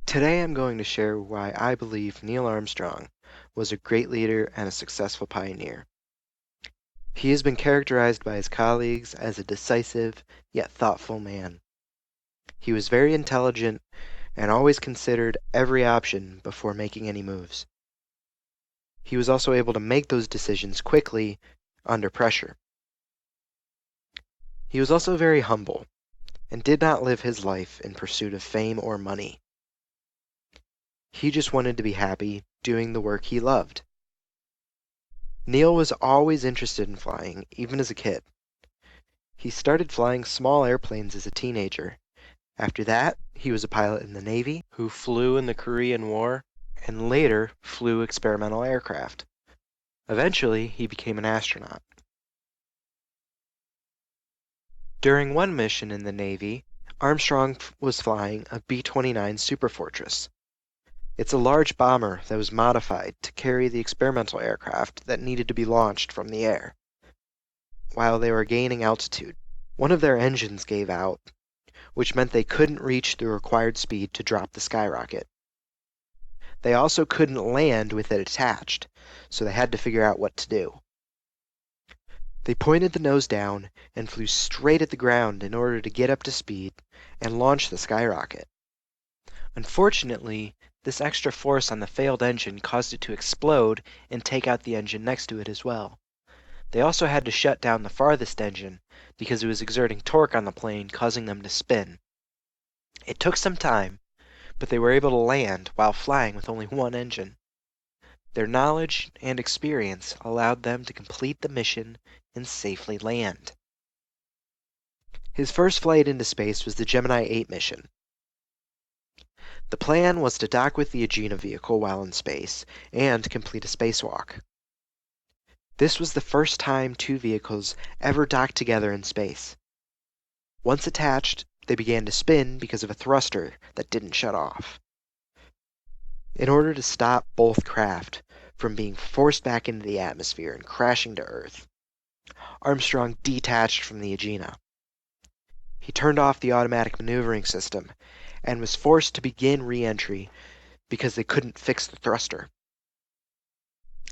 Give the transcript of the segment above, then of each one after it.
Today I'm going to share why I believe Neil Armstrong was a great leader and a successful pioneer. He has been characterized by his colleagues as a decisive yet thoughtful man. He was very intelligent and always considered every option before making any moves. He was also able to make those decisions quickly under pressure. He was also very humble and did not live his life in pursuit of fame or money. He just wanted to be happy doing the work he loved. Neil was always interested in flying, even as a kid. He started flying small airplanes as a teenager. After that, he was a pilot in the Navy who flew in the Korean War and later flew experimental aircraft. Eventually, he became an astronaut. During one mission in the Navy, Armstrong was flying a B-29 Superfortress. It's a large bomber that was modified to carry the experimental aircraft that needed to be launched from the air. While they were gaining altitude, one of their engines gave out, which meant they couldn't reach the required speed to drop the skyrocket. They also couldn't land with it attached, so they had to figure out what to do. They pointed the nose down and flew straight at the ground in order to get up to speed and launch the skyrocket. Unfortunately, this extra force on the failed engine caused it to explode and take out the engine next to it as well. They also had to shut down the farthest engine because it was exerting torque on the plane, causing them to spin. It took some time, but they were able to land while flying with only one engine. Their knowledge and experience allowed them to complete the mission and safely land. His first flight into space was the Gemini 8 mission. The plan was to dock with the Agena vehicle while in space and complete a spacewalk. This was the first time two vehicles ever docked together in space. Once attached, they began to spin because of a thruster that didn't shut off. In order to stop both craft from being forced back into the atmosphere and crashing to Earth, Armstrong detached from the Agena. He turned off the automatic maneuvering system and was forced to begin re-entry because they couldn't fix the thruster.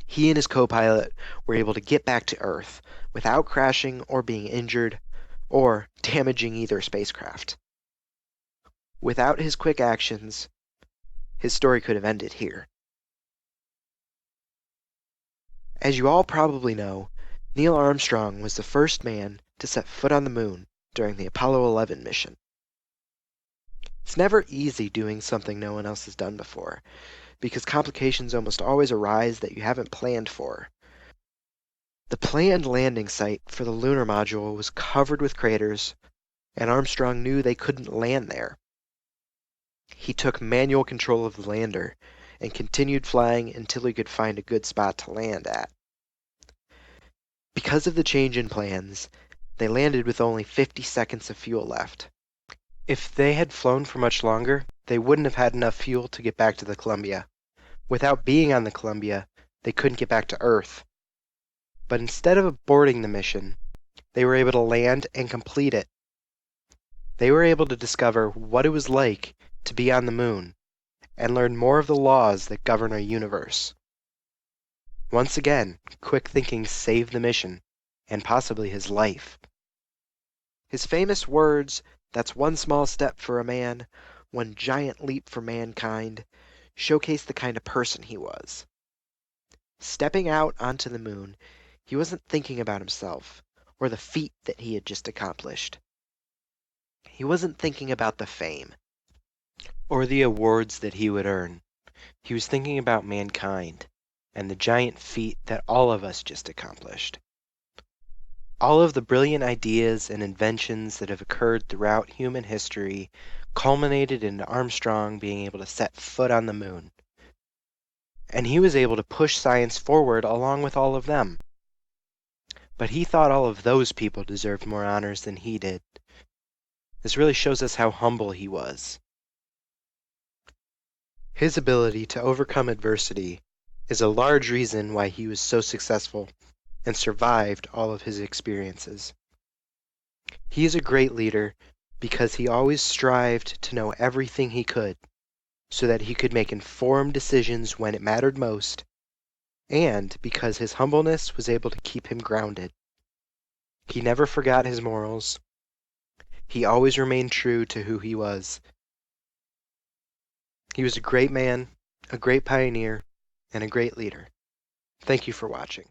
He and his co-pilot were able to get back to Earth without crashing or being injured or damaging either spacecraft. Without his quick actions, his story could have ended here. As you all probably know, Neil Armstrong was the first man to set foot on the moon during the Apollo 11 mission. It's never easy doing something no one else has done before, because complications almost always arise that you haven't planned for. The planned landing site for the lunar module was covered with craters, and Armstrong knew they couldn't land there. He took manual control of the lander and continued flying until he could find a good spot to land at. Because of the change in plans, they landed with only 50 seconds of fuel left. If they had flown for much longer, they wouldn't have had enough fuel to get back to the Columbia. Without being on the Columbia, they couldn't get back to Earth. But instead of aborting the mission, they were able to land and complete it. They were able to discover what it was like to be on the moon and learn more of the laws that govern our universe. Once again, quick thinking saved the mission, and possibly his life. His famous words, "That's one small step for a man, one giant leap for mankind," showcase the kind of person he was. Stepping out onto the moon, he wasn't thinking about himself or the feat that he had just accomplished. He wasn't thinking about the fame or the awards that he would earn. He was thinking about mankind and the giant feat that all of us just accomplished. All of the brilliant ideas and inventions that have occurred throughout human history culminated in Armstrong being able to set foot on the moon. And he was able to push science forward along with all of them. But he thought all of those people deserved more honors than he did. This really shows us how humble he was. His ability to overcome adversity is a large reason why he was so successful and survived all of his experiences. He is a great leader because he always strived to know everything he could, so that he could make informed decisions when it mattered most, and because his humbleness was able to keep him grounded. He never forgot his morals. He always remained true to who he was. He was a great man, a great pioneer, and a great leader. Thank you for watching.